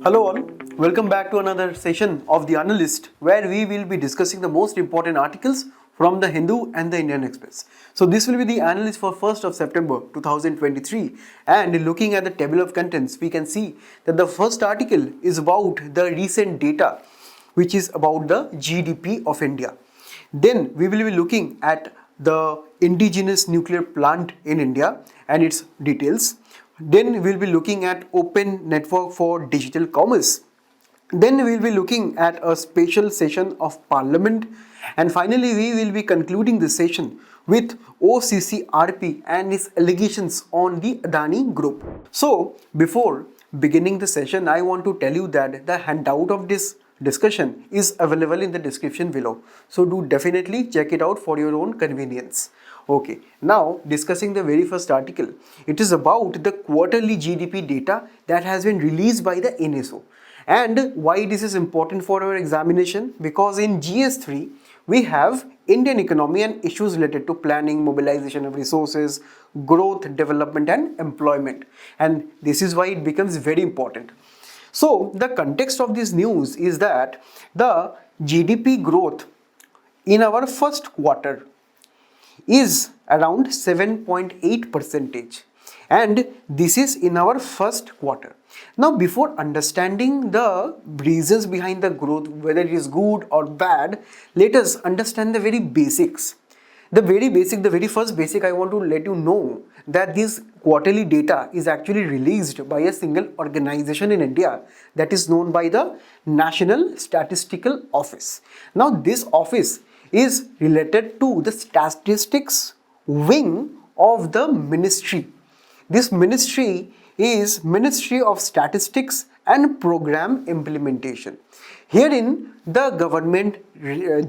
Hello all, welcome back to another session of the Analyst where we will be discussing the most important articles from the Hindu and the Indian Express. So this will be the Analyst for 1st of September 2023, and looking at the table of contents we can see that the first article is about the recent data which is about the GDP of India. Then we will be looking at the indigenous nuclear plant in India and its details. Then we'll be looking at open network for digital commerce. Then we'll be looking at a special session of Parliament. And finally, we will be concluding the session with OCCRP and its allegations on the Adani group. So, before beginning the session, I want to tell you that the handout of this discussion is available in the description below. So, do definitely check it out for your own convenience. Okay, now discussing the very first article. It is about the quarterly GDP data that has been released by the NSO. And why this is important for our examination? Because in GS3, we have Indian economy and issues related to planning, mobilization of resources, growth, development and employment. And this is why it becomes very important. So, the context of this news is that the GDP growth in our first quarter is around 7.8%, and this is in our first quarter. Now, before understanding the reasons behind the growth, whether it is good or bad, let us understand the very basics. The very first basic I want to let you know that this quarterly data is actually released by a single organization in India that is known by the National Statistical Office. Now, this office is related to the statistics wing of the ministry. This ministry is Ministry of Statistics and Program Implementation. Herein, the government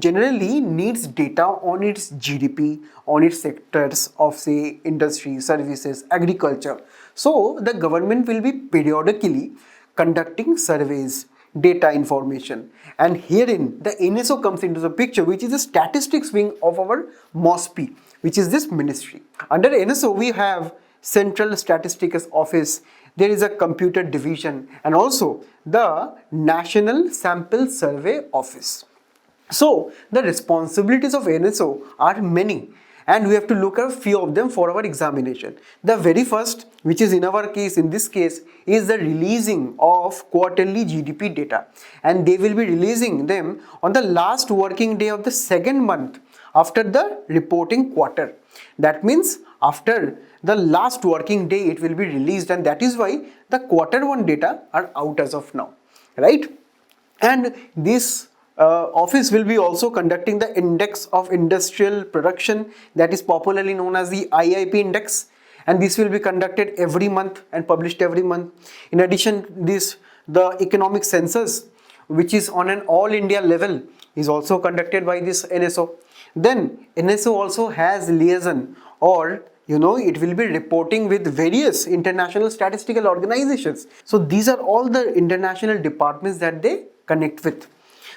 generally needs data on its GDP, on its sectors of say industry, services, agriculture. So, the government will be periodically conducting surveys, data information, and herein the NSO comes into the picture, which is the statistics wing of our MOSPI, which is this ministry. Under NSO we have Central Statistics Office, there is a computer division, and also the National Sample Survey Office. So the responsibilities of NSO are many, and we have to look at a few of them for our examination. The very first, which is in this case, is the releasing of quarterly GDP data, and they will be releasing them on the last working day of the second month after the reporting quarter. That means after the last working day it will be released, and that is why the quarter one data are out as of now, right? And this office will be also conducting the index of industrial production, that is popularly known as the IIP index, and this will be conducted every month and published every month. In addition, the economic census, which is on an all India level, is also conducted by this NSO. Then NSO also has liaison, or it will be reporting with various international statistical organizations. So these are all the international departments that they connect with.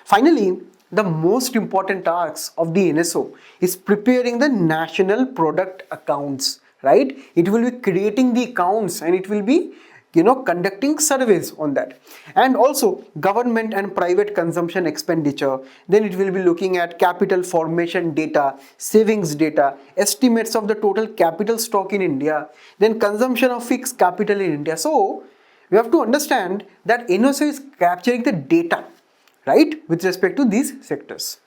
Finally, the most important task of the NSO is preparing the national product accounts, right? It will be creating the accounts, and it will be conducting surveys on that, and also government and private consumption expenditure. Then it will be looking at capital formation data, savings data, estimates of the total capital stock in India, then consumption of fixed capital in India. So we have to understand that NSO is capturing the data, right, with respect to these sectors.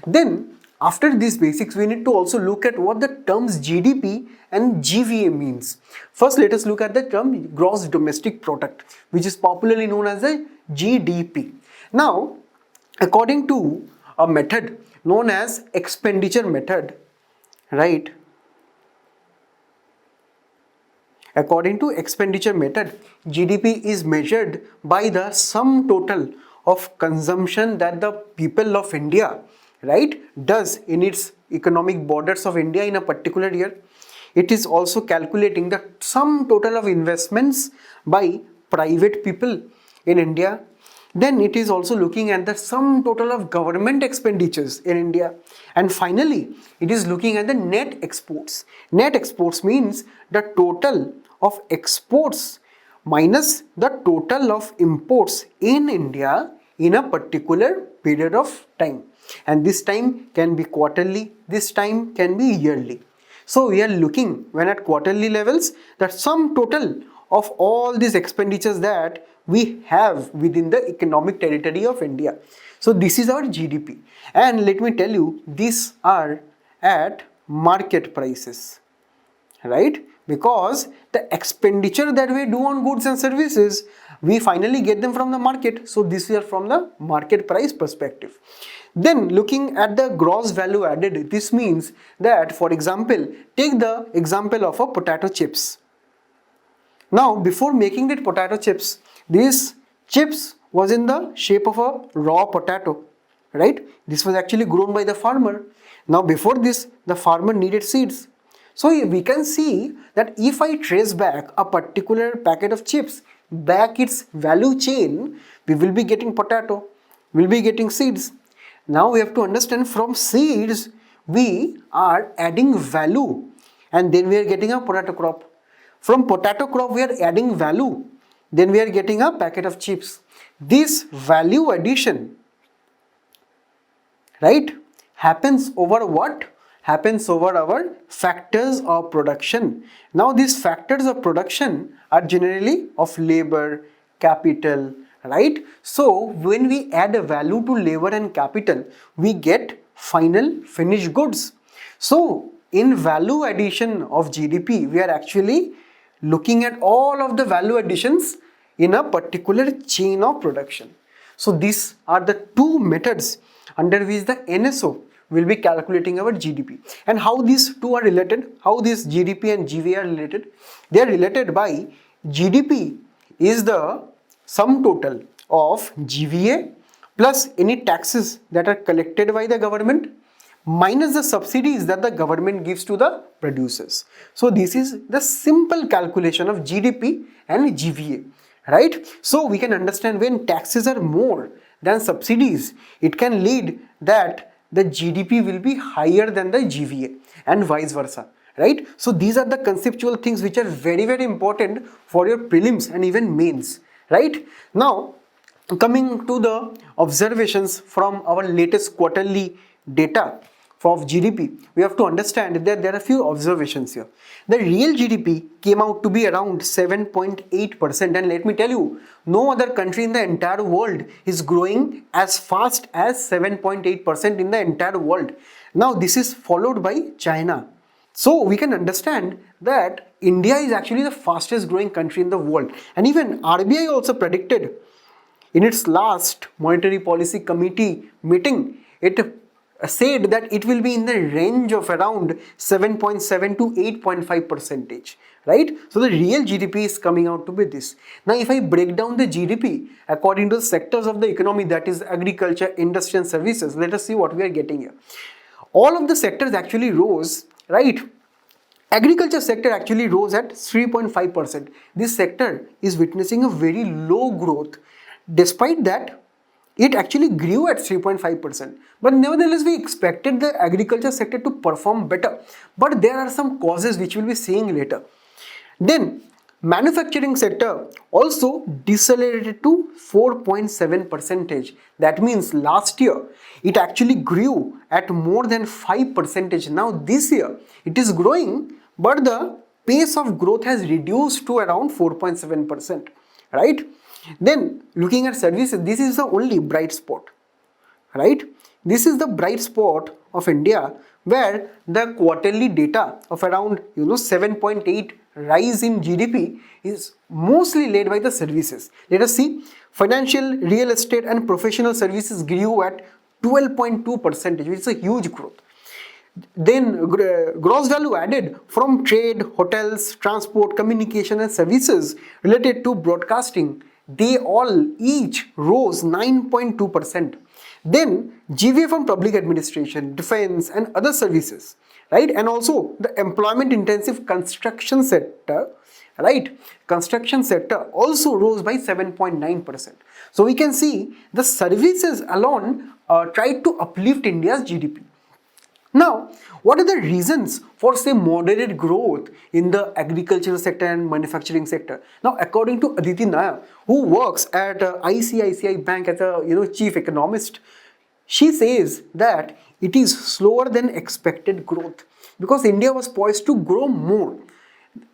Then after these basics, we need to also look at what the terms GDP and GVA means. First, let us look at the term gross domestic product, which is popularly known as the GDP. Now, according to a method known as expenditure method, right? According to expenditure method, GDP is measured by the sum total of consumption that the people of India, right, does in its economic borders of India in a particular year. It is also calculating the sum total of investments by private people in India. Then it is also looking at the sum total of government expenditures in India. And finally, it is looking at the net exports. Net exports means the total of exports minus the total of imports in India in a particular period of time. And this time can be quarterly, this time can be yearly. So we are looking when at quarterly levels that sum total of all these expenditures that we have within the economic territory of India. So this is our GDP, and let me tell you, these are at market prices, right? Because the expenditure that we do on goods and services, we finally get them from the market. So this is from the market price perspective. Then looking at the gross value added, this means that, for example, take the example of a potato chips. Now, before making that potato chips, these chips was in the shape of a raw potato, right? This was actually grown by the farmer. Now, before this, the farmer needed seeds. So we can see that if I trace back a particular packet of chips back its value chain, we will be getting potato, we'll be getting seeds. Now we have to understand, from seeds we are adding value, and then we are getting a potato crop. From potato crop we are adding value, then we are getting a packet of chips. This value addition, right, happens over what? Happens over our factors of production. Now these factors of production are generally of labor, capital, right? So when we add a value to labor and capital, we get final finished goods. So in value addition of GDP, we are actually looking at all of the value additions in a particular chain of production. So these are the two methods under which the NSO will be calculating our GDP. And how these two are related, how this GDP and GVA are related? They are related by GDP is the sum total of GVA plus any taxes that are collected by the government minus the subsidies that the government gives to the producers. So this is the simple calculation of GDP and GVA, right? So we can understand when taxes are more than subsidies, it can lead that the GDP will be higher than the GVA and vice versa, right? So these are the conceptual things which are very, very important for your prelims and even mains, right? Now, coming to the observations from our latest quarterly data of GDP, we have to understand that there are a few observations here. The real GDP came out to be around 7.8%, and let me tell you, no other country in the entire world is growing as fast as 7.8% in the entire world. Now this is followed by China. So we can understand that India is actually the fastest growing country in the world, and even RBI also predicted in its last monetary policy committee meeting, it said that it will be in the range of around 7.7 to 8.5%, right? So the real GDP is coming out to be this. Now if I break down the GDP according to the sectors of the economy, that is agriculture, industry and services, let us see what we are getting here. All of the sectors actually rose, right? Agriculture sector actually rose at 3.5%. This sector is witnessing a very low growth. Despite that, it actually grew at 3.5%. But nevertheless, we expected the agriculture sector to perform better. But there are some causes which we'll be seeing later. Then, manufacturing sector also decelerated to 4.7%. That means last year, it actually grew at more than 5%. Now this year, it is growing, but the pace of growth has reduced to around 4.7%, right? Then looking at services, this is the only bright spot, right? This is the bright spot of India, where the quarterly data of around 7.8 rise in GDP is mostly led by the services. Let us see, financial, real estate and professional services grew at 12.2%, which is a huge growth. Then gross value added from trade, hotels, transport, communication and services related to broadcasting, they all each rose 9.2%. Then GVA from public administration, defense and other services, right? And also the employment intensive construction sector, right? Construction sector also rose by 7.9%. So we can see the services alone tried to uplift India's GDP. Now, what are the reasons for say moderate growth in the agricultural sector and manufacturing sector? Now, according to Aditi Nair, who works at ICICI Bank as a chief economist, she says that it is slower than expected growth because India was poised to grow more.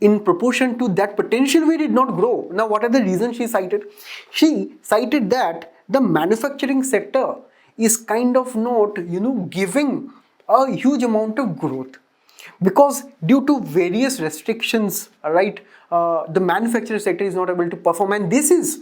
In proportion to that potential, we did not grow. Now, what are the reasons she cited? She cited that the manufacturing sector is kind of not, giving a huge amount of growth because due to various restrictions, right, the manufacturing sector is not able to perform, and this is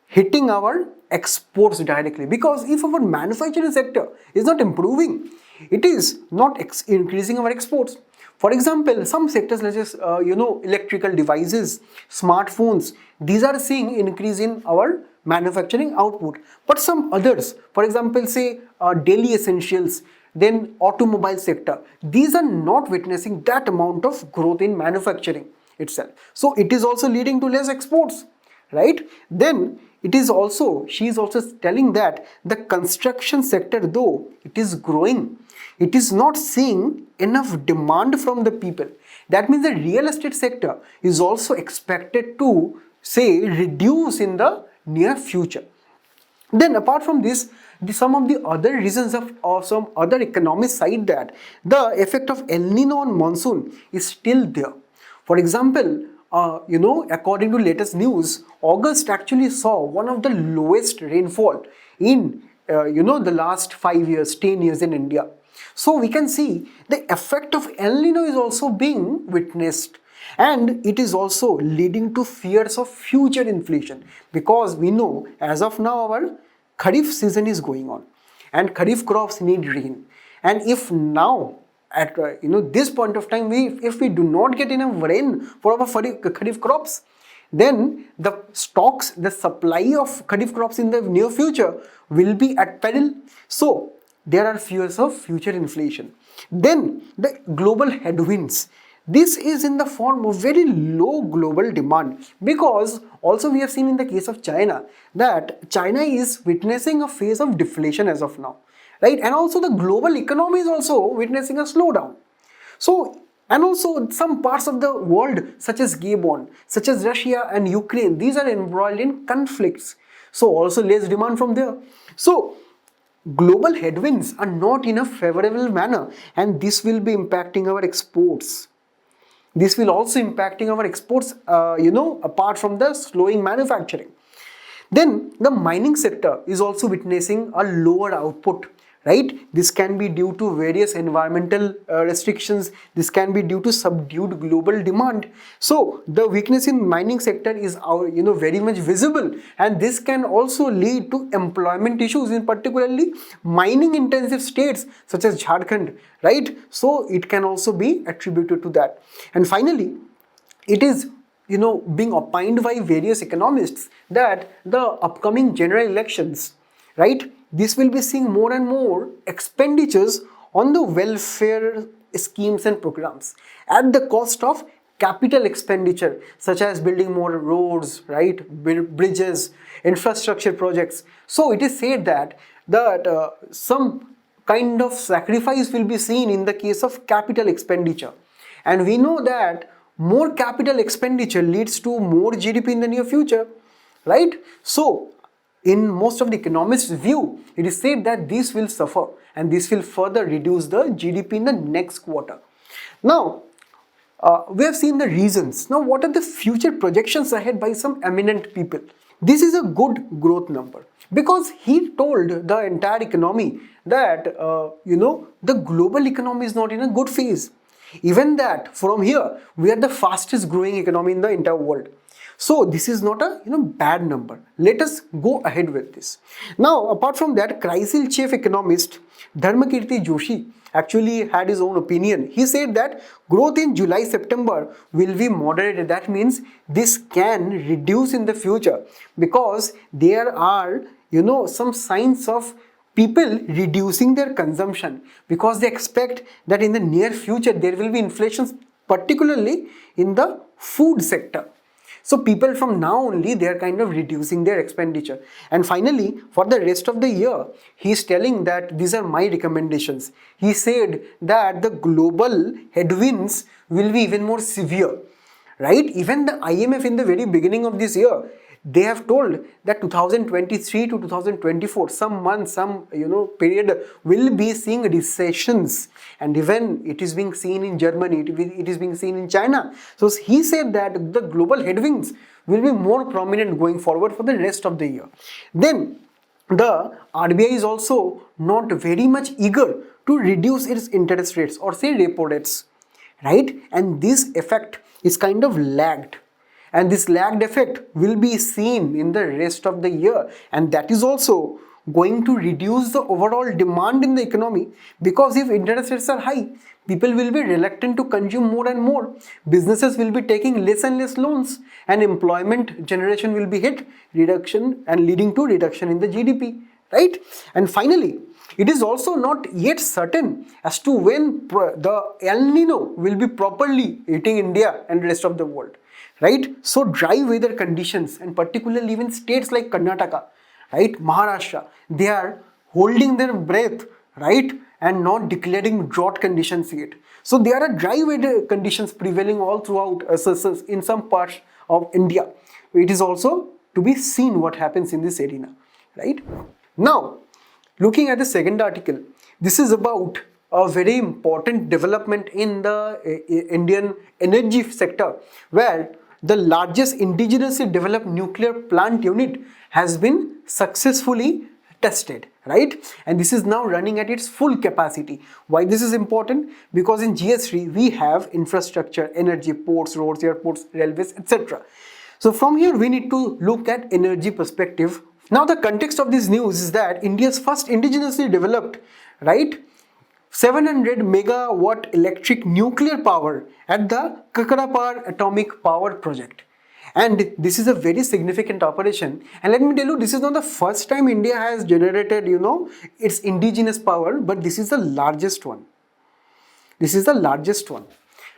hitting our exports directly because if our manufacturing sector is not improving, it is not increasing our exports. For example, some sectors such as electrical devices, smartphones, these are seeing increase in our manufacturing output. But some others, for example, say daily essentials, then automobile sector, these are not witnessing that amount of growth in manufacturing itself. So it is also leading to less exports, right? Then it is also, she is also telling that the construction sector, though it is growing, it is not seeing enough demand from the people. That means the real estate sector is also expected to say reduce in the near future. Then apart from this, some of the other reasons of some other economists cite that the effect of El Nino on monsoon is still there. For example, according to latest news, August actually saw one of the lowest rainfall in the last 5 years, 10 years in India. So we can see the effect of El Nino is also being witnessed, and it is also leading to fears of future inflation because we know as of now our Kharif season is going on and Kharif crops need rain, and if now at this point of time if we do not get enough rain for our Kharif crops, then the stocks, the supply of Kharif crops in the near future will be at peril. So there are fears of future inflation. Then the global headwinds. This is in the form of very low global demand because also we have seen in the case of China that China is witnessing a phase of deflation as of now, right? And also the global economy is also witnessing a slowdown. So, and also some parts of the world such as Gabon, such as Russia and Ukraine, these are embroiled in conflicts. So also less demand from there. So global headwinds are not in a favorable manner, and this will be impacting our exports. This will also impacting our exports, apart from the slowing manufacturing. Then the mining sector is also witnessing a lower output, right? This can be due to various environmental restrictions. This can be due to subdued global demand. So the weakness in mining sector is very much visible, and this can also lead to employment issues in particularly mining intensive states such as Jharkhand, right? So it can also be attributed to that. And finally, it is being opined by various economists that the upcoming general elections, right, this will be seeing more and more expenditures on the welfare schemes and programs at the cost of capital expenditure such as building more roads, right, bridges, infrastructure projects. So it is said that some kind of sacrifice will be seen in the case of capital expenditure, and we know that more capital expenditure leads to more GDP in the near future, right? So in most of the economists' view, it is said that this will suffer and this will further reduce the GDP in the next quarter. Now, we have seen the reasons. Now, what are the future projections ahead by some eminent people? This is a good growth number because he told the entire economy that, the global economy is not in a good phase. Even that from here, we are the fastest growing economy in the entire world. So this is not a bad number. Let us go ahead with this. Now, apart from that, CRISIL chief economist Dharmakirti Joshi actually had his own opinion. He said that growth in July-September will be moderated. That means this can reduce in the future because there are some signs of people reducing their consumption because they expect that in the near future there will be inflation, particularly in the food sector. So people from now only, they are kind of reducing their expenditure. And finally, for the rest of the year, he is telling that these are my recommendations. He said that the global headwinds will be even more severe, right? Even the IMF in the very beginning of this year, they have told that 2023 to 2024, some months, some period will be seeing recessions, and even it is being seen in Germany, it is being seen in China. So he said that the global headwinds will be more prominent going forward for the rest of the year. Then the RBI is also not very much eager to reduce its interest rates, or say repo rates, right? And this effect is kind of lagged, and this lagged effect will be seen in the rest of the year, and that is also going to reduce the overall demand in the economy, because if interest rates are high, people will be reluctant to consume more and more, businesses will be taking less and less loans, and employment generation will be hit reduction, and leading to reduction in the GDP, right? And finally, it is also not yet certain as to when the El Nino will be properly hitting India and the rest of the world, right? So dry weather conditions, and particularly even states like Karnataka, right, Maharashtra, they are holding their breath, right, and not declaring drought conditions yet. So there are dry weather conditions prevailing all throughout in some parts of India. It is also to be seen what happens in this arena, right? Now, looking at the second article, this is about a very important development in the Indian energy sector, where the largest indigenously developed nuclear plant unit has been successfully tested, right? And this is now running at its full capacity. Why this is important? Because in GS3 we have infrastructure, energy, ports, roads, airports, railways, etc. So from here we need to look at energy perspective. Now the context of this news is that India's first indigenously developed, right, 700 megawatt electric nuclear power at the Kakarapar Atomic Power Project. And this is a very significant operation. And let me tell you, this is not the first time India has generated, its indigenous power, but this is the largest one. This is the largest one,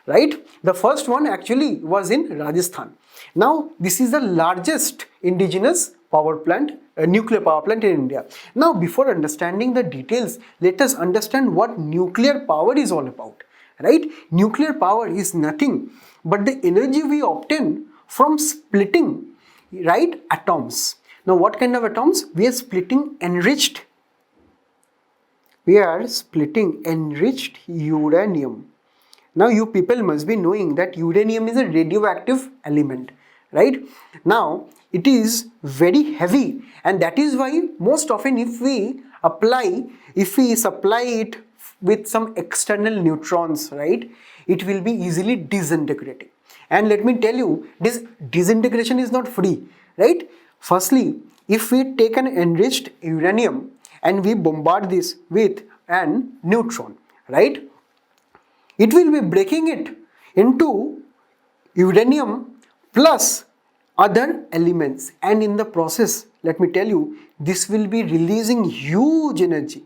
right? The first one actually was in Rajasthan. Now, this is the largest indigenous power plant, nuclear power plant in India. Now, before understanding the details, let us understand what nuclear power is all about, right? Nuclear power is nothing but the energy we obtain from splitting, right, atoms. Now, what kind of atoms? We are splitting enriched uranium. Now, you people must be knowing that uranium is a radioactive element, right? Now, it is very heavy, and that is why most often if we supply it with some external neutrons, right, it will be easily disintegrating. And let me tell you, this disintegration is not free, right? Firstly, if we take an enriched uranium and we bombard this with an neutron, right, it will be breaking it into uranium plus other elements, and in the process, let me tell you, this will be releasing huge energy,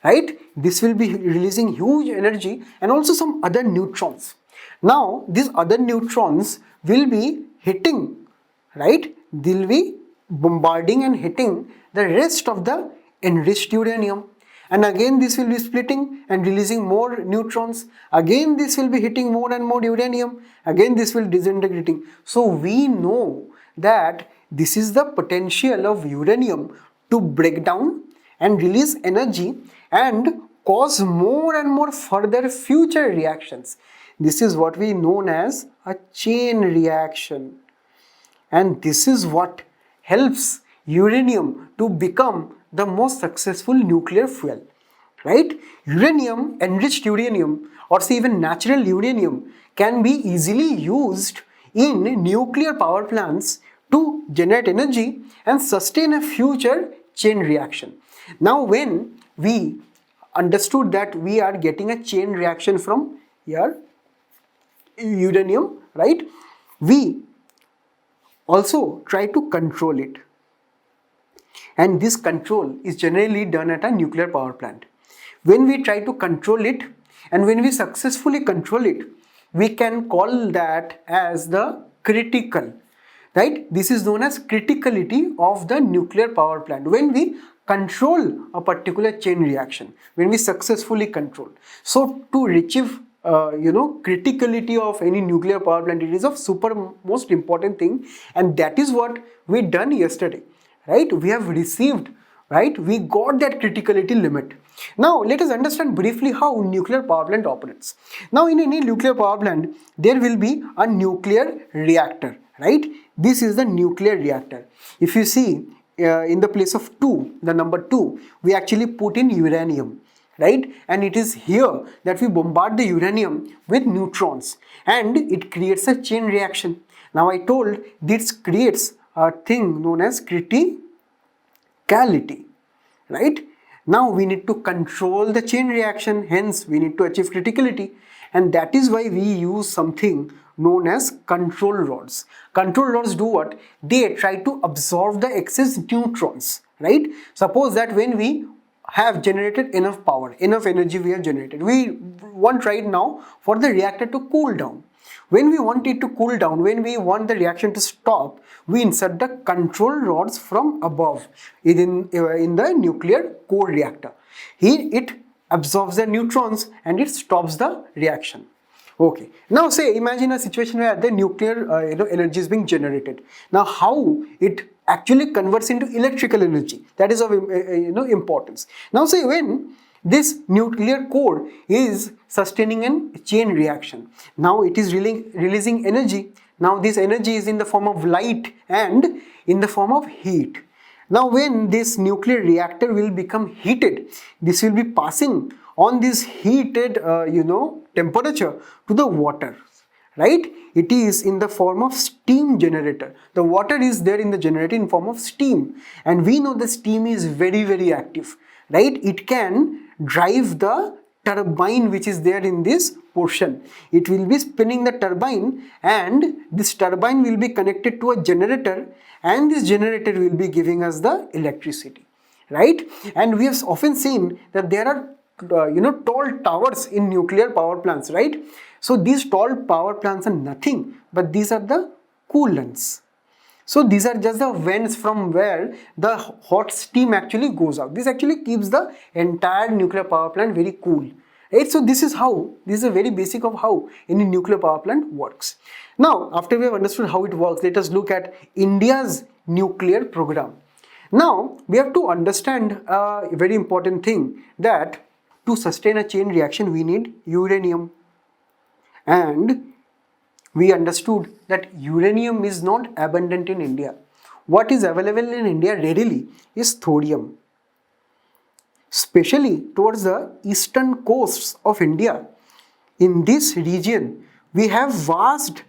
right? This will be releasing huge energy and also some other neutrons. Now, these other neutrons will be hitting, right? They'll be bombarding and hitting the rest of the enriched uranium. And again, this will be splitting and releasing more neutrons. Again, this will be hitting more and more uranium. Again, this will disintegrating. So we know that this is the potential of uranium to break down and release energy and cause more and more further future reactions. This is what we know as a chain reaction. And this is what helps uranium to become the most successful nuclear fuel, right? Uranium, enriched uranium, or say even natural uranium, can be easily used in nuclear power plants to generate energy and sustain a future chain reaction. Now, when we understood that we are getting a chain reaction from here, uranium, right, we also try to control it. And this control is generally done at a nuclear power plant. When we try to control it and when we successfully control it, we can call that as the critical, right? This is known as criticality of the nuclear power plant. When we control a particular chain reaction, when we successfully control. So to achieve criticality of any nuclear power plant, it is of super most important thing, and that is what we done yesterday, right? We have received, right? We got that criticality limit. Now let us understand briefly how nuclear power plant operates. Now in any nuclear power plant, there will be a nuclear reactor, right? This is the nuclear reactor. If you see in the place of 2, the number 2, we actually put in uranium, right? And it is here that we bombard the uranium with neutrons and it creates a chain reaction. Now I told this creates a thing known as criticality, right? Now we need to control the chain reaction, hence we need to achieve criticality, and that is why we use something known as control rods. Control rods do what? They try to absorb the excess neutrons, right? Suppose that when we have generated enough power, enough energy we have generated, we want right now for the reactor to cool down. When we want it to cool down, when we want the reaction to stop, we insert the control rods from above in the nuclear core reactor. Here it absorbs the neutrons and it stops the reaction. Okay, now say imagine a situation where the nuclear energy is being generated. Now how it actually converts into electrical energy, that is of importance. Now say when this nuclear core is sustaining a chain reaction, now it is releasing energy. Now this energy is in the form of light and in the form of heat. Now when this nuclear reactor will become heated, this will be passing on this heated temperature to the water, right? It is in the form of steam generator. The water is there in the generator in form of steam, and we know the steam is very, very active, right? It can drive the turbine which is there in this portion. It will be spinning the turbine, and this turbine will be connected to a generator, and this generator will be giving us the electricity, right? And we have often seen that there are tall towers in nuclear power plants, right? So these tall power plants are nothing but these are the coolants. So these are just the vents from where the hot steam actually goes out. This actually keeps the entire nuclear power plant very cool, right? So this is a very basic of how any nuclear power plant works. Now after we have understood how it works, let us look at India's nuclear program. Now we have to understand a very important thing, that to sustain a chain reaction we need uranium, and we understood that uranium is not abundant in India. What is available in India readily is thorium, especially towards the eastern coasts of India. In this region we have vast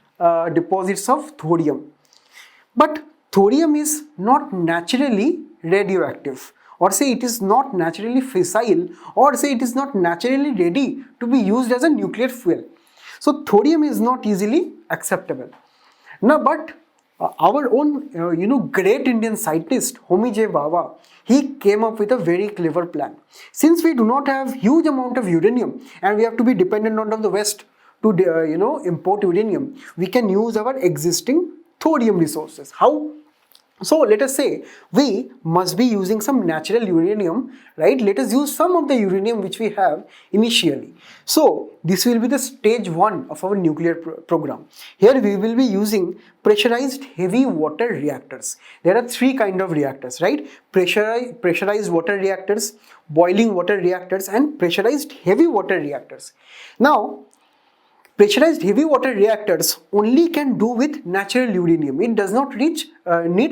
deposits of thorium, but thorium is not naturally radioactive, or say it is not naturally fissile, or say it is not naturally ready to be used as a nuclear fuel. So thorium is not easily acceptable. Now but our own great Indian scientist Homi J. Bhabha, he came up with a very clever plan. Since we do not have huge amount of uranium and we have to be dependent on the West to import uranium, we can use our existing thorium resources. How? So let us say we must be using some natural uranium, right? Let us use some of the uranium which we have initially. So this will be the stage 1 of our nuclear program. Here we will be using pressurized heavy water reactors. There are 3 kinds of reactors, right? Pressurized water reactors, boiling water reactors, and pressurized heavy water reactors. Now pressurized heavy water reactors only can do with natural uranium. It does not need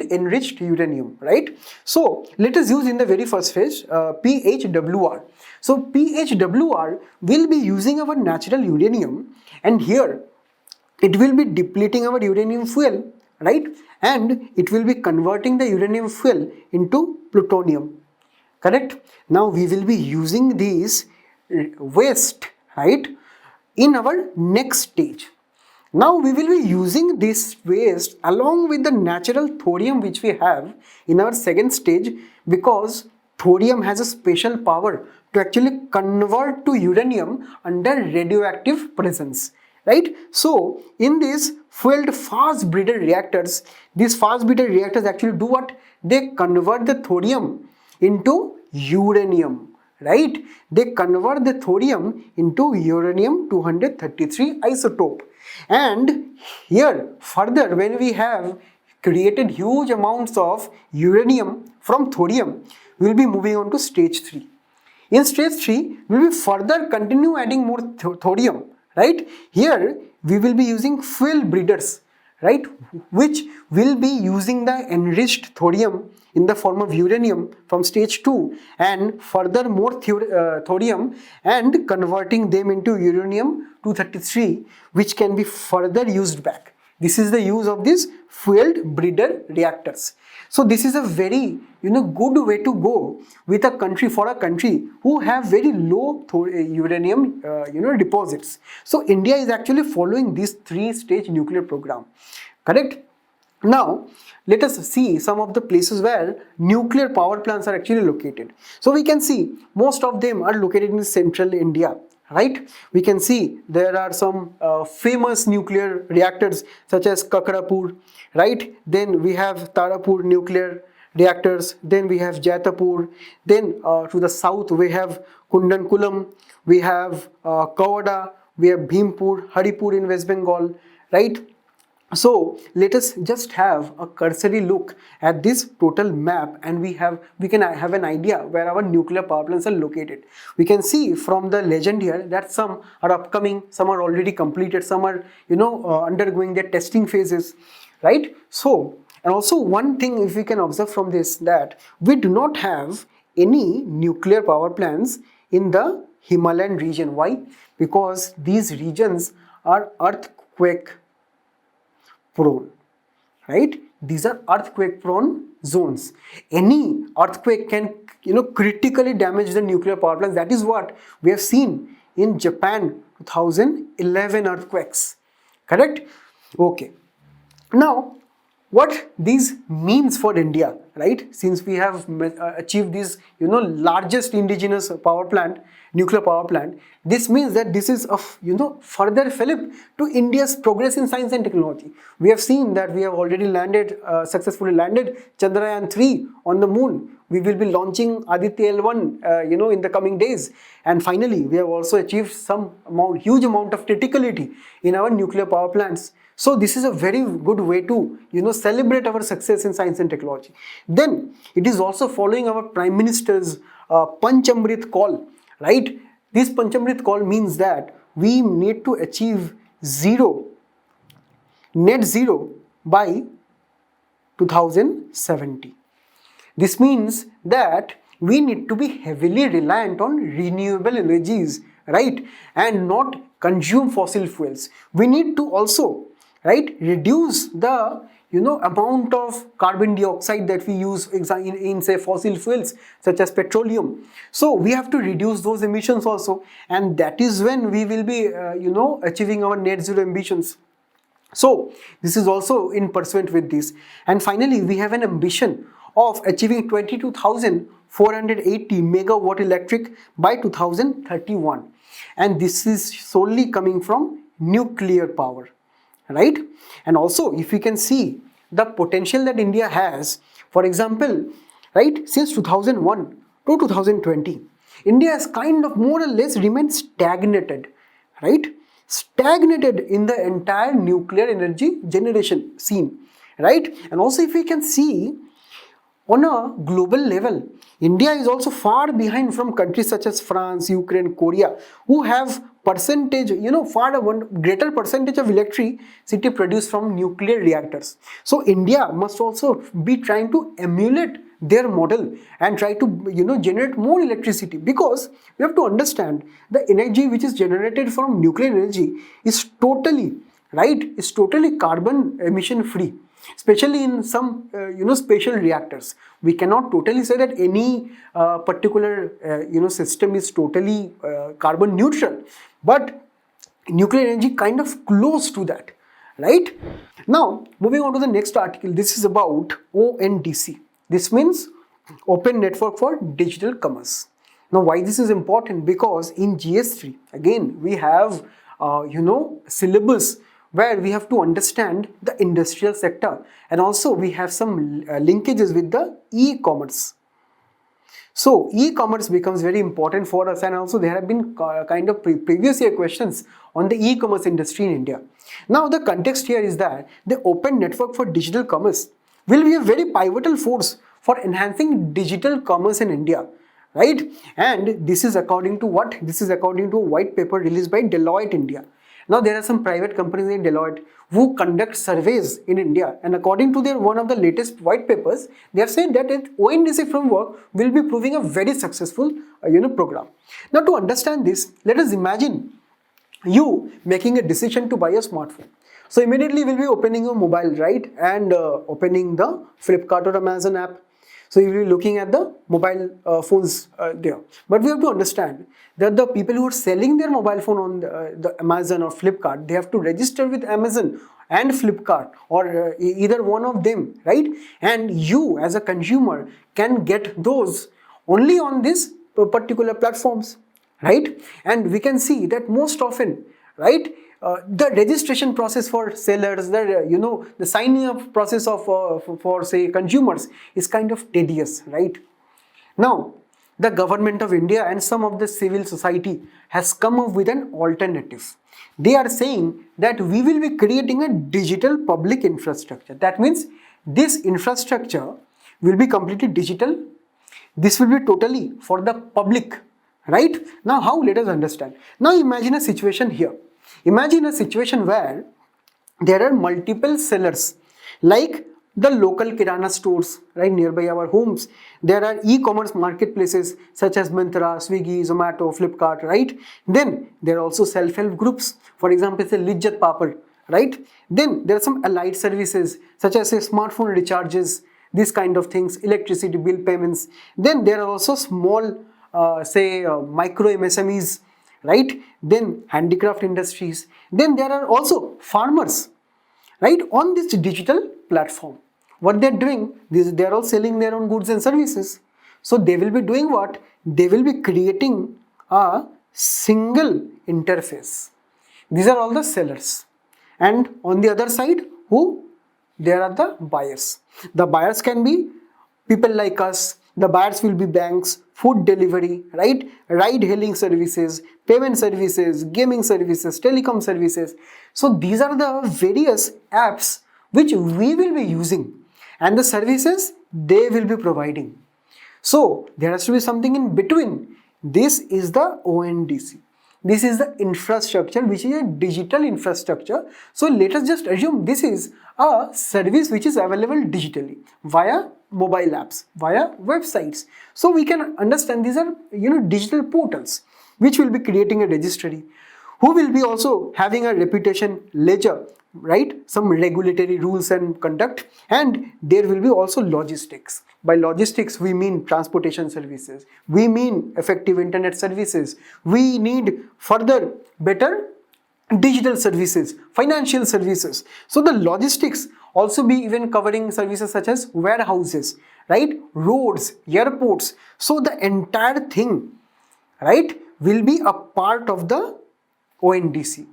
enriched uranium, right? So let us use in the very first phase PHWR. So PHWR will be using our natural uranium, and here it will be depleting our uranium fuel, right? And it will be converting the uranium fuel into plutonium, correct? Now we will be using these waste, right, in our next stage. Now we will be using this waste along with the natural thorium which we have in our second stage, because thorium has a special power to actually convert to uranium under radioactive presence, right? So in these fueled fast breeder reactors, these fast breeder reactors actually do what? They convert the thorium into uranium, right? They convert the thorium into uranium 233 isotope. And here further, when we have created huge amounts of uranium from thorium, we will be moving on to stage 3. In stage 3, we will further continue adding more thorium, right? Here, we will be using fuel breeders, right? Which will be using the enriched thorium in the form of uranium from stage 2 and further more thorium and converting them into uranium 233, which can be further used back. This is the use of these fueled breeder reactors. So this is a very good way to go with a country, for a country who have very low uranium deposits. So India is actually following this 3-stage nuclear program, correct? Now let us see some of the places where nuclear power plants are actually located. So we can see most of them are located in central India, right? We can see there are some famous nuclear reactors such as Kakrapur, right? Then we have Tarapur nuclear reactors, then we have Jaitapur, then to the south we have Kundankulam, we have Kawada, we have Bhimpur, Haripur in West Bengal, right? So let us just have a cursory look at this total map, and we can have an idea where our nuclear power plants are located. We can see from the legend here that some are upcoming, some are already completed, some are undergoing their testing phases, right? So, and also one thing if we can observe from this, that we do not have any nuclear power plants in the Himalayan region. Why? Because these regions are earthquake prone, right? These are earthquake prone zones. Any earthquake can critically damage the nuclear power plants. That is what we have seen in Japan 2011 earthquakes, correct? Okay, now what this means for India, right? Since we have achieved this largest indigenous power plant, nuclear power plant, this means that this is a further fillip to India's progress in science and technology. We have seen that we have already successfully landed Chandrayaan 3 on the moon. We will be launching Aditya L1 in the coming days, and finally we have also achieved huge amount of criticality in our nuclear power plants. So this is a very good way to celebrate our success in science and technology. Then it is also following our Prime Minister's Panchamrit call, right? This Panchamrit call means that we need to achieve net zero by 2070. This means that we need to be heavily reliant on renewable energies, right? And not consume fossil fuels. We need to also, right, reduce the amount of carbon dioxide that we use in say fossil fuels such as petroleum. So we have to reduce those emissions also, and that is when we will be achieving our net zero ambitions. So this is also in pursuant with this. And finally we have an ambition of achieving 22,480 megawatt electric by 2031, and this is solely coming from nuclear power, right? And also if we can see the potential that India has, for example, right, since 2001 to 2020, India has kind of more or less remained stagnated, right? Stagnated in the entire nuclear energy generation scene, right? And also if we can see on a global level, India is also far behind from countries such as France, Ukraine, Korea, who have percentage, far greater percentage of electricity produced from nuclear reactors. So India must also be trying to emulate their model and try to generate more electricity, because we have to understand the energy which is generated from nuclear energy is totally carbon emission free, especially in some special reactors. We cannot totally say that any particular system is totally carbon neutral, but nuclear energy kind of close to that, right? Now moving on to the next article, this is about ONDC. This means Open Network for Digital Commerce. Now why this is important? Because in GS3 again we have syllabus where we have to understand the industrial sector, and also we have some linkages with the e-commerce. So e-commerce becomes very important for us, and also there have been kind of previous year questions on the e-commerce industry in India. Now the context here is that the open network for digital commerce will be a very pivotal force for enhancing digital commerce in India, right? And this is according to what? This is according to a white paper released by Deloitte India. Now there are some private companies in Deloitte who conduct surveys in India, and according to their one of the latest white papers, they have said that ONDC framework will be proving a very successful program. Now to understand this, let us imagine you making a decision to buy a smartphone. So immediately we'll be opening your mobile, right, and opening the Flipkart or Amazon app. So you will be looking at the mobile phones there. But we have to understand that the people who are selling their mobile phone on the Amazon or Flipkart, they have to register with Amazon and Flipkart, or either one of them, right? And you as a consumer can get those only on these particular platforms, right? And we can see that most often, right, the registration process for sellers, the signing up process of for say consumers is kind of tedious, right? Now the government of India and some of the civil society has come up with an alternative. They are saying that we will be creating a digital public infrastructure. That means this infrastructure will be completely digital. This will be totally for the public, right? Now how? Let us understand. Now imagine a situation here. Imagine a situation where there are multiple sellers, like the local kirana stores right nearby our homes. There are e-commerce marketplaces such as Myntra, Swiggy, Zomato, Flipkart, right? Then there are also self-help groups. For example, say Lijjat Papad, right? Then there are some allied services such as say smartphone recharges, these kind of things, electricity bill payments. Then there are also small, micro MSMEs, right? Then handicraft industries. Then there are also farmers, right, on this digital platform. What they're doing, they are all selling their own goods and services. So they will be doing what? They will be creating a single interface. These are all the sellers. And on the other side, who? There are the buyers. The buyers can be people like us. The buyers will be banks, food delivery, right? Ride-hailing services, payment services, gaming services, telecom services. So these are the various apps which we will be using, and the services they will be providing. So there has to be something in between. This is the ONDC. This is the infrastructure, which is a digital infrastructure. So let us just assume this is a service which is available digitally via mobile apps, via websites. So we can understand these are digital portals which will be creating a registry, who will be also having a reputation ledger, right? Some regulatory rules and conduct, and there will be also logistics. By logistics, we mean transportation services, we mean effective internet services, we need further better digital services, financial services. So the logistics also be even covering services such as warehouses, right? Roads, airports. So the entire thing, right, will be a part of the ONDC.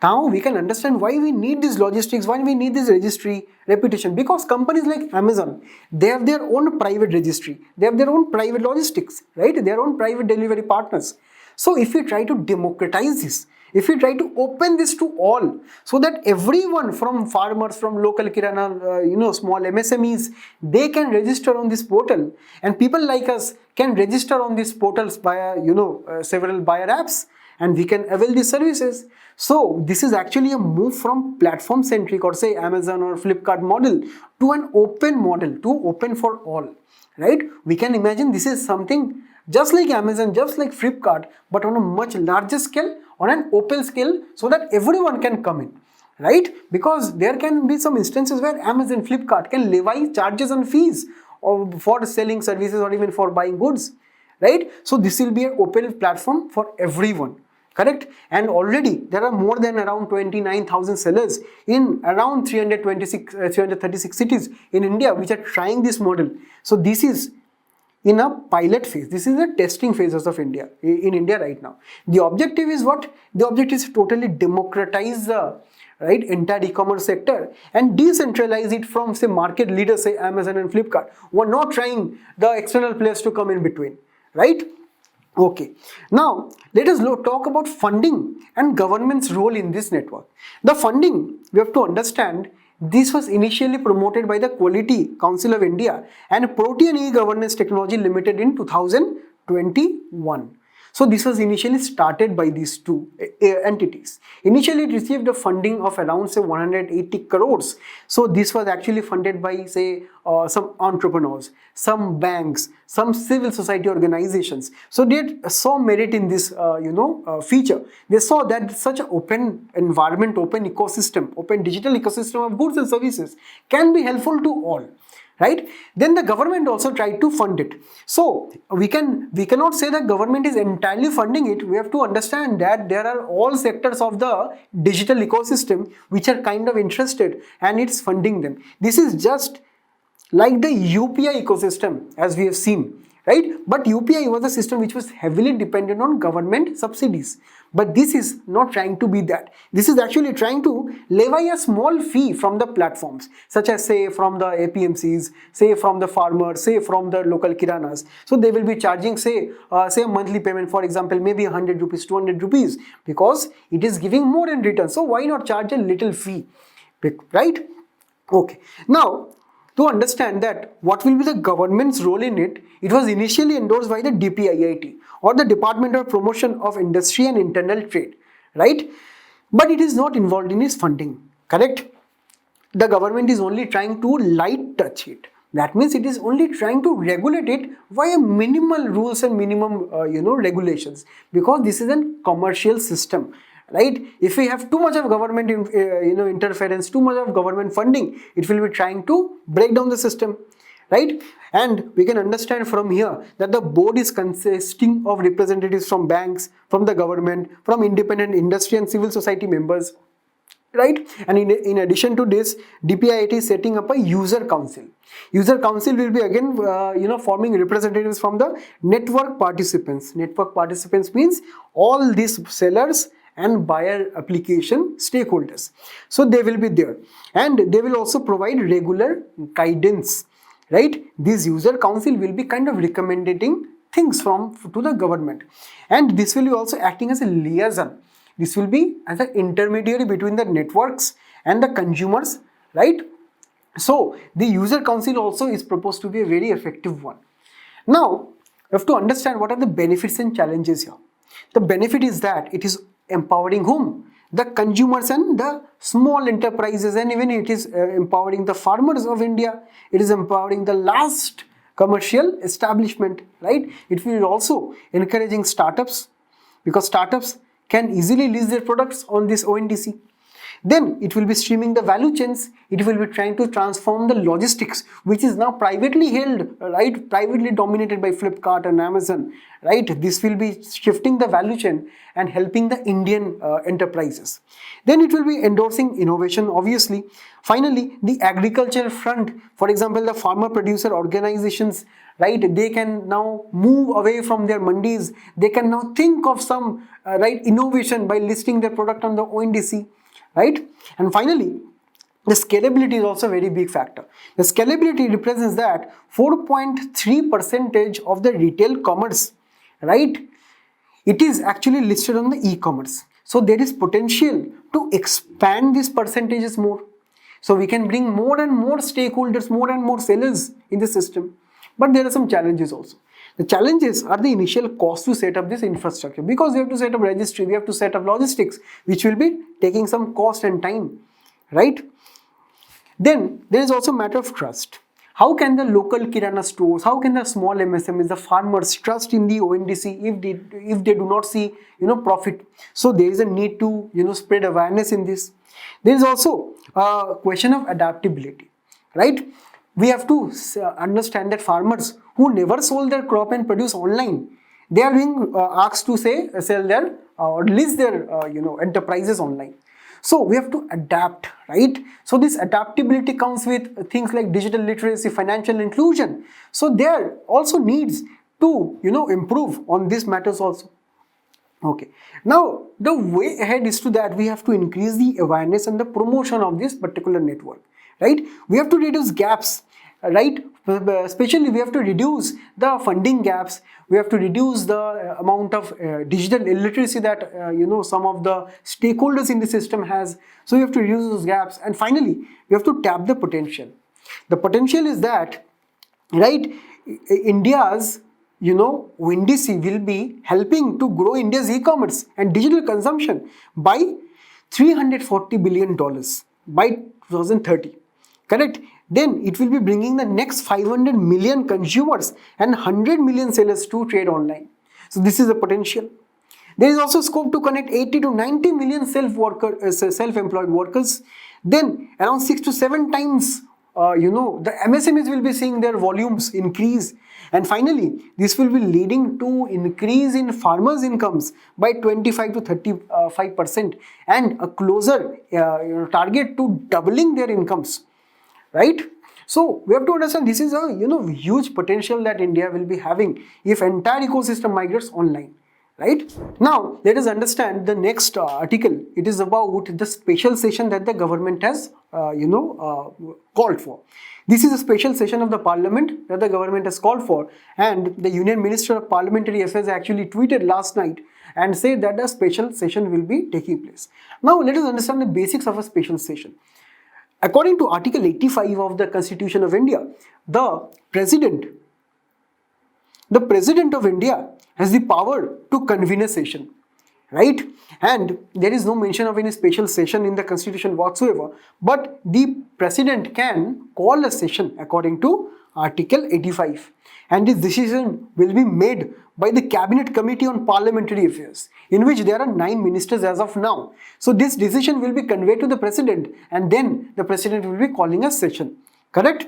Now we can understand why we need this logistics, why we need this registry reputation, because companies like Amazon, they have their own private registry, they have their own private logistics, right? Their own private delivery partners. So if we try to democratize this, if we try to open this to all, so that everyone from farmers, from local kirana, small MSMEs, they can register on this portal, and people like us can register on these portals via several buyer apps, and we can avail these services. So this is actually a move from platform centric, or say Amazon or Flipkart model, to an open model, to open for all, right? We can imagine this is something just like Amazon, just like Flipkart, but on a much larger scale, on an open scale, so that everyone can come in, right? Because there can be some instances where Amazon, Flipkart can levy charges and fees for selling services or even for buying goods, right? So this will be an open platform for everyone. Correct? And already there are more than around 29,000 sellers in around 336 cities in India which are trying this model. So this is in a pilot phase. This is the testing phases of India, in India right now. The objective is what? The objective is to totally democratize the entire e-commerce sector and decentralize it from, say, market leaders, say Amazon and Flipkart, who are not trying the external players to come in between, right? Okay, now let us talk about funding and government's role in this network. The funding, we have to understand, this was initially promoted by the Quality Council of India and Protean e-Governance Technology Limited in 2021. So this was initially started by these two entities. Initially it received a funding of around, say, 180 crores. So this was actually funded by, say, some entrepreneurs, some banks, some civil society organizations. So they saw merit in this feature. They saw that such an open environment, open ecosystem, open digital ecosystem of goods and services can be helpful to all. Right? Then the government also tried to fund it. So we cannot say that government is entirely funding it. We have to understand that there are all sectors of the digital ecosystem which are kind of interested and it's funding them. This is just like the UPI ecosystem, as we have seen, right? But UPI was a system which was heavily dependent on government subsidies. But this is not trying to be that. This is actually trying to levy a small fee from the platforms, such as, say, from the APMCs, say from the farmers, say from the local kiranas. So they will be charging, say a monthly payment, for example, maybe 100 rupees, 200 rupees, because it is giving more in return. So why not charge a little fee, right? Okay. Now, to understand that what will be the government's role in it, it was initially endorsed by the DPIIT, or the Department of Promotion of Industry and Internal Trade, right? But it is not involved in its funding, correct? The government is only trying to light touch it. That means it is only trying to regulate it via minimal rules and minimum regulations, because this is a commercial system. Right? If we have too much of government interference, too much of government funding, it will be trying to break down the system, right? And we can understand from here that the board is consisting of representatives from banks, from the government, from independent industry and civil society members, right? And in addition to this, DPIIT is setting up a user council. User council will be again forming representatives from the network participants. Network participants means all these sellers and buyer application stakeholders. So they will be there, and they will also provide regular guidance, right? This user council will be kind of recommending things to the government, and this will be also acting as a liaison. This will be as an intermediary between the networks and the consumers, right? So the user council also is proposed to be a very effective one. Now you have to understand what are the benefits and challenges here. The benefit is that it is empowering whom? The consumers and the small enterprises, and even it is empowering the farmers of India. It is empowering the last commercial establishment, right? It will also encouraging startups, because startups can easily list their products on this ONDC. Then it will be streaming the value chains. It will be trying to transform the logistics, which is now privately held, right? Privately dominated by Flipkart and Amazon, right? This will be shifting the value chain and helping the Indian enterprises. Then it will be endorsing innovation, obviously. Finally, the agricultural front, for example, the farmer producer organizations, right? They can now move away from their mandis. They can now think of some innovation by listing their product on the ONDC. Right? And finally, the scalability is also a very big factor. The scalability represents that 4.3% of the retail commerce, right? It is actually listed on the e-commerce. So there is potential to expand these percentages more. So we can bring more and more stakeholders, more and more sellers in the system. But there are some challenges also. The challenges are the initial cost to set up this infrastructure, because we have to set up registry, we have to set up logistics, which will be taking some cost and time, right? Then there is also a matter of trust. How can the local kirana stores, how can the small MSMEs, the farmers trust in the ONDC if they do not see profit? So there is a need to spread awareness in this. There is also a question of adaptability, right? We have to understand that farmers who never sold their crop and produce online, they are being asked to sell their or list their enterprises online. So we have to adapt, right? So this adaptability comes with things like digital literacy, financial inclusion. So there also needs to, improve on these matters also. Okay, now the way ahead is to that we have to increase the awareness and the promotion of this particular network, right? We have to reduce gaps, right? Especially we have to reduce the funding gaps. We have to reduce the amount of digital illiteracy that some of the stakeholders in the system has. So we have to reduce those gaps, and finally we have to tap the potential. The potential is that, right, India's WinDC will be helping to grow India's e-commerce and digital consumption by $340 billion by 2030. Correct? Then it will be bringing the next 500 million consumers and 100 million sellers to trade online. So this is the potential. There is also scope to connect 80 to 90 million self-employed workers. Then around 6 to 7 times the MSMEs will be seeing their volumes increase. And finally, this will be leading to increase in farmers' incomes by 25 to 35% and a closer target to doubling their incomes, right? So we have to understand this is a huge potential that India will be having if entire ecosystem migrates online. Right? Now, let us understand the next article. It is about the special session that the government has, called for. This is a special session of the parliament that the government has called for, and the Union Minister of Parliamentary Affairs actually tweeted last night and said that a special session will be taking place. Now, let us understand the basics of a special session. According to Article 85 of the Constitution of India, the President of India has the power to convene a session, right? And there is no mention of any special session in the Constitution whatsoever, but the President can call a session according to Article 85, and this decision will be made by the Cabinet Committee on Parliamentary Affairs, in which there are 9 ministers as of now. So this decision will be conveyed to the President, and then the President will be calling a session, correct?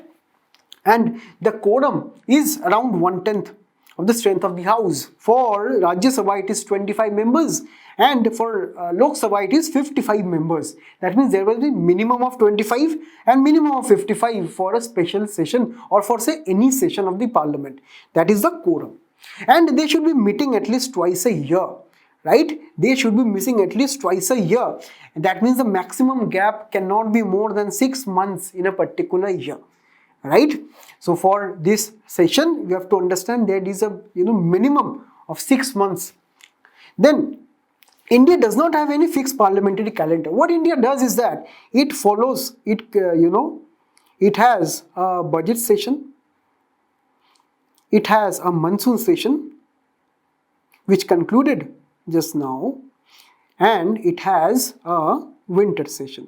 And the quorum is around 1/10 of the strength of the house. For Rajya Sabha it is 25 members, and for Lok Sabha it is 55 members. That means there will be minimum of 25 and minimum of 55 for a special session, or for say any session of the parliament. That is the quorum. And they should be meeting at least twice a year, right? They should be missing at least twice a year. And that means the maximum gap cannot be more than 6 months in a particular year. Right? So for this session, we have to understand there is a minimum of 6 months. Then India does not have any fixed parliamentary calendar. What India does is that it follows it. It has a budget session. It has a monsoon session, which concluded just now, and it has a winter session.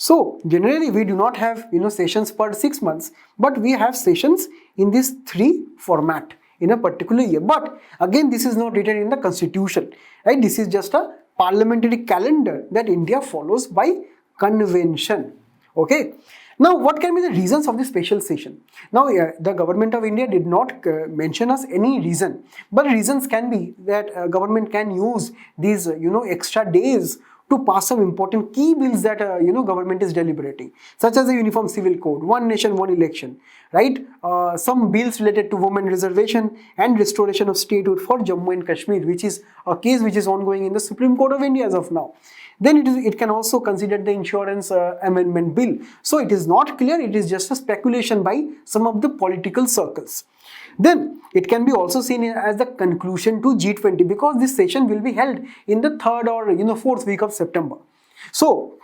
So generally we do not have sessions per 6 months, but we have sessions in this 3 format in a particular year. But again, this is not written in the constitution, right? This is just a parliamentary calendar that India follows by convention. Okay. Now, what can be the reasons of this special session? Now, the government of India did not mention us any reason, but reasons can be that government can use these extra days to pass some important key bills that government is deliberating, such as the Uniform Civil Code, One Nation, One Election, right? Some bills related to women reservation and restoration of statehood for Jammu and Kashmir, which is a case which is ongoing in the Supreme Court of India as of now. Then it can also consider the insurance amendment bill. So it is not clear, it is just a speculation by some of the political circles. Then it can be also seen as the conclusion to G20, because this session will be held in the 3rd or 4th week of September. So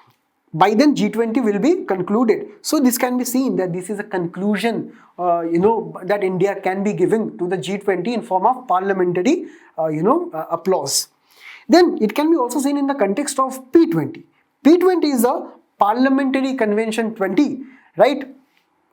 by then G20 will be concluded. So this can be seen that this is a conclusion that India can be giving to the G20 in form of parliamentary applause. Then it can be also seen in the context of P20. P20 is a Parliamentary Convention 20, right?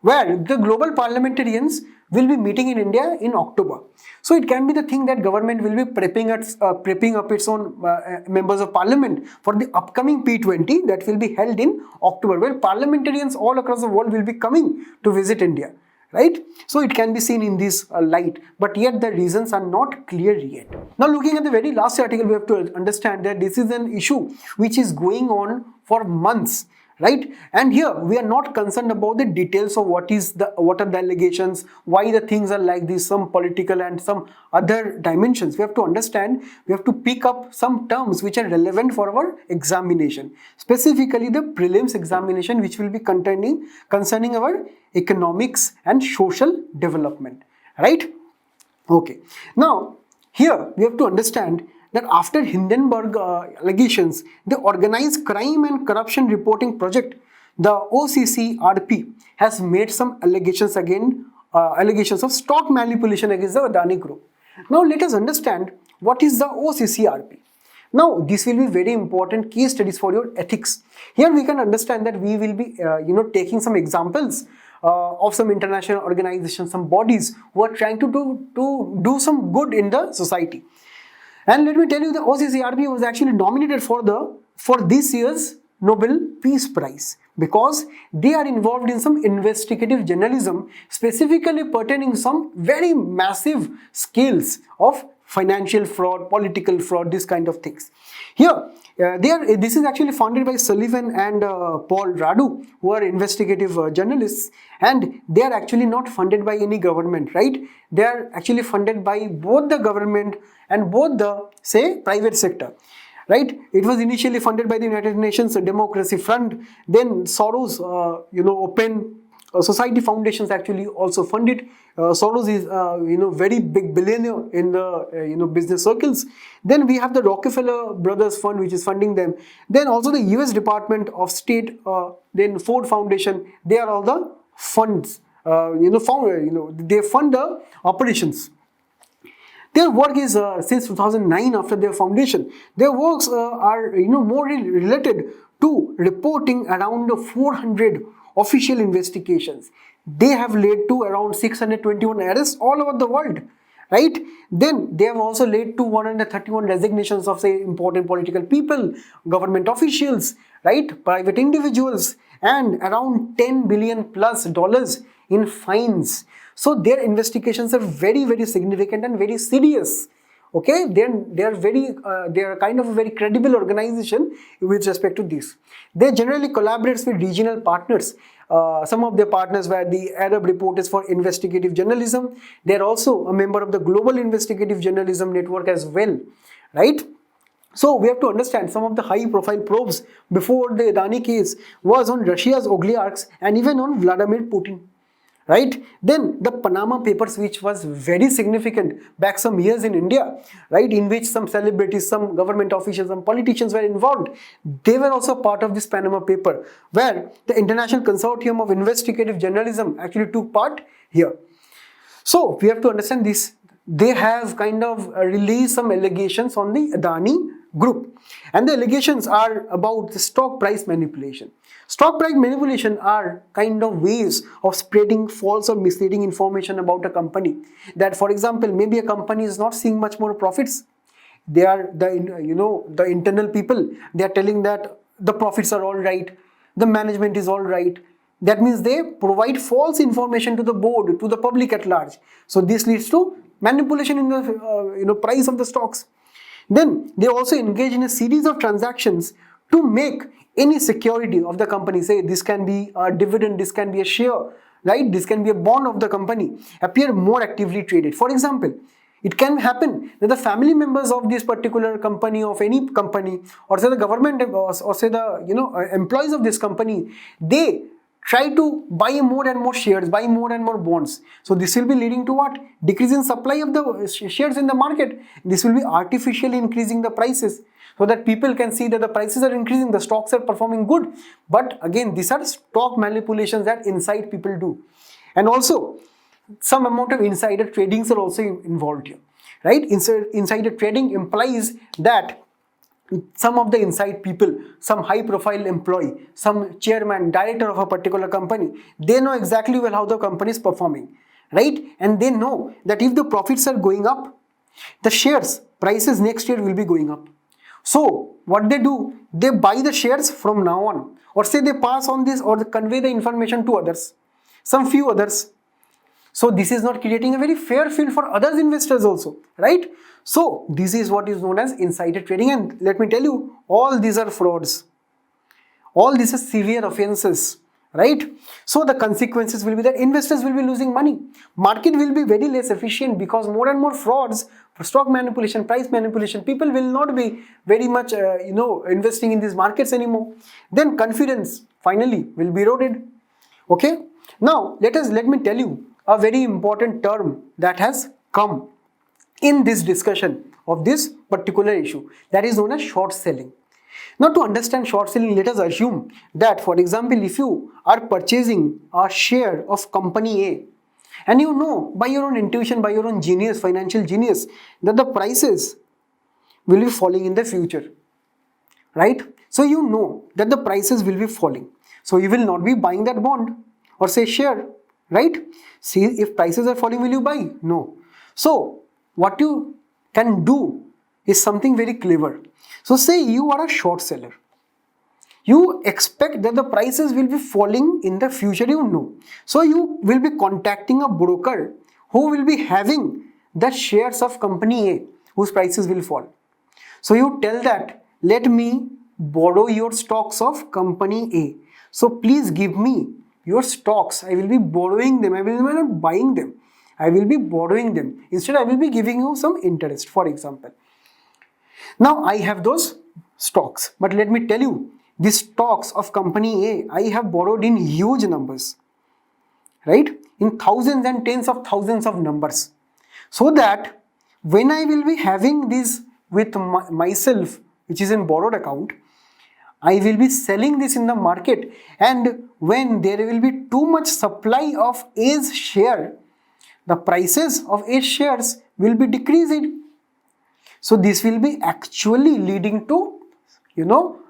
Where the global parliamentarians will be meeting in India in October. So it can be the thing that government will be prepping up its own members of parliament for the upcoming P20 that will be held in October, where parliamentarians all across the world will be coming to visit India, right? So it can be seen in this light, but yet the reasons are not clear yet. Now looking at the very last article, we have to understand that this is an issue which is going on for months, right? And here we are not concerned about the details of what are the allegations, why the things are like this, some political and some other dimensions. We have to understand, we have to pick up some terms which are relevant for our examination, specifically the prelims examination, which will be concerning our economics and social development, right? Okay, now here we have to understand that after Hindenburg allegations, the Organized Crime and Corruption Reporting Project, the OCCRP, has made some allegations allegations of stock manipulation against the Adani Group. Now let us understand what is the OCCRP. Now this will be very important case studies for your ethics. Here we can understand that we will be taking some examples of some international organizations, some bodies who are trying to do some good in the society. And let me tell you, the OCCRP was actually nominated for this year's Nobel Peace Prize because they are involved in some investigative journalism, specifically pertaining some very massive scales of financial fraud, political fraud, this kind of things. Here, this is actually funded by Sullivan and Paul Radu, who are investigative journalists, and they are actually not funded by any government, right? They are actually funded by both the government and both the, say, private sector, right? It was initially funded by the United Nations Democracy Fund, then Soros, Open Society Foundations actually also fund it. Soros is very big billionaire in the business circles. Then we have the Rockefeller Brothers Fund, which is funding them. Then also the US Department of State, then Ford Foundation. They are all the funds. They fund the operations. Their work is since 2009, after their foundation. Their works are more related to reporting around 400 official investigations. They have led to around 621 arrests all over the world, right? Then they have also led to 131 resignations of, say, important political people, government officials, right, private individuals, and around $10 billion plus in fines. So their investigations are very, very significant and very serious. Okay, they are kind of a very credible organization with respect to this. They generally collaborate with regional partners. Some of their partners were the Arab Reporters for Investigative Journalism. They are also a member of the Global Investigative Journalism Network as well, right? So we have to understand some of the high-profile probes before the Adani case was on Russia's oligarchs and even on Vladimir Putin. Right? Then the Panama Papers, which was very significant back some years in India, right, in which some celebrities, some government officials, some politicians were involved. They were also part of this Panama paper, where the International Consortium of Investigative Journalism actually took part here. So we have to understand this. They have kind of released some allegations on the Adani Group, and the allegations are about the stock price manipulation. Stock price manipulation are kind of ways of spreading false or misleading information about a company. That, for example, maybe a company is not seeing much more profits. They are the internal people. They are telling that the profits are all right, the management is all right. That means they provide false information to the board, to the public at large. So this leads to manipulation in the price of the stocks. Then they also engage in a series of transactions to make any security of the company, say this can be a dividend, this can be a share, right, this can be a bond of the company, appear more actively traded. For example, it can happen that the family members of this particular company, of any company, or say the government, or say the employees of this company, they try to buy more and more shares, buy more and more bonds. So this will be leading to what? Decrease in supply of the shares in the market. This will be artificially increasing the prices, so that people can see that the prices are increasing, the stocks are performing good. But again, these are stock manipulations that inside people do. And also, some amount of insider tradings are also involved here, right? Insider trading implies that some of the inside people, some high profile employee, some chairman, director of a particular company, they know exactly well how the company is performing, right? And they know that if the profits are going up, the shares prices next year will be going up. So what they do, they buy the shares from now on, or say they pass on this or convey the information to others, some few others, So this is not creating a very fair field for other investors also, right? So this is what is known as insider trading, and let me tell you, all these are frauds. All these are severe offenses, right? So the consequences will be that investors will be losing money. Market will be very less efficient because more and more frauds, stock manipulation, price manipulation, people will not be very much investing in these markets anymore. Then confidence finally will be eroded. Okay, now let me tell you a very important term that has come in this discussion of this particular issue, that is known as short selling. Now, to understand short selling, let us assume that, for example, if you are purchasing a share of company A, and you know by your own intuition, by your own genius, financial genius, that the prices will be falling in the future, right? So you know that the prices will be falling. So you will not be buying that bond or say share, right? See, if prices are falling, will you buy? No. So what you can do is something very clever. So say you are a short seller. You expect that the prices will be falling in the future, you know. So you will be contacting a broker who will be having the shares of company A whose prices will fall. So you tell that, let me borrow your stocks of company A. So please give me your stocks. I will be borrowing them. I will be not buying them. I will be borrowing them. Instead, I will be giving you some interest, for example. Now I have those stocks, but let me tell you, these stocks of company A, I have borrowed in huge numbers, right? In thousands and tens of thousands of numbers. So that when I will be having this with myself, which is in borrowed account, I will be selling this in the market, and when there will be too much supply of A's share, the prices of A's shares will be decreasing. So this will be actually leading to,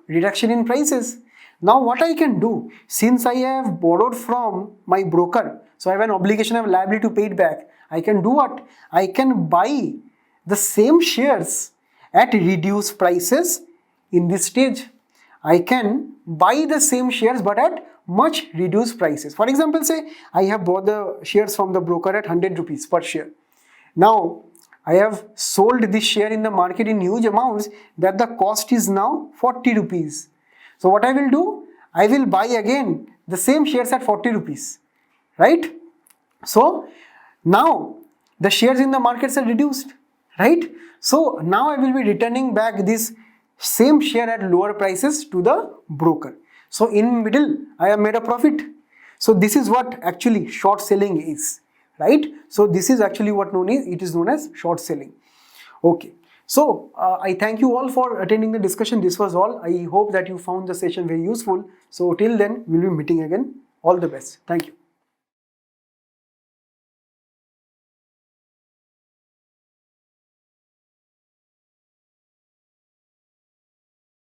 reduction in prices. Now what I can do, since I have borrowed from my broker, so I have an obligation, I have a liability to pay it back. I can do what? I can buy the same shares at reduced prices in this stage. I can buy the same shares but at much reduced prices. For example, say I have bought the shares from the broker at 100 rupees per share. Now I have sold this share in the market in huge amounts that the cost is now 40 rupees. So what I will do? I will buy again the same shares at 40 rupees, right? So now the shares in the markets are reduced, right? So now I will be returning back this same share at lower prices to the broker. So in middle, I have made a profit. So this is what actually short selling is, right? So this is actually what it is known as short selling. Okay. So I thank you all for attending the discussion. This was all. I hope that you found the session very useful. So till then, we'll be meeting again. All the best. Thank you.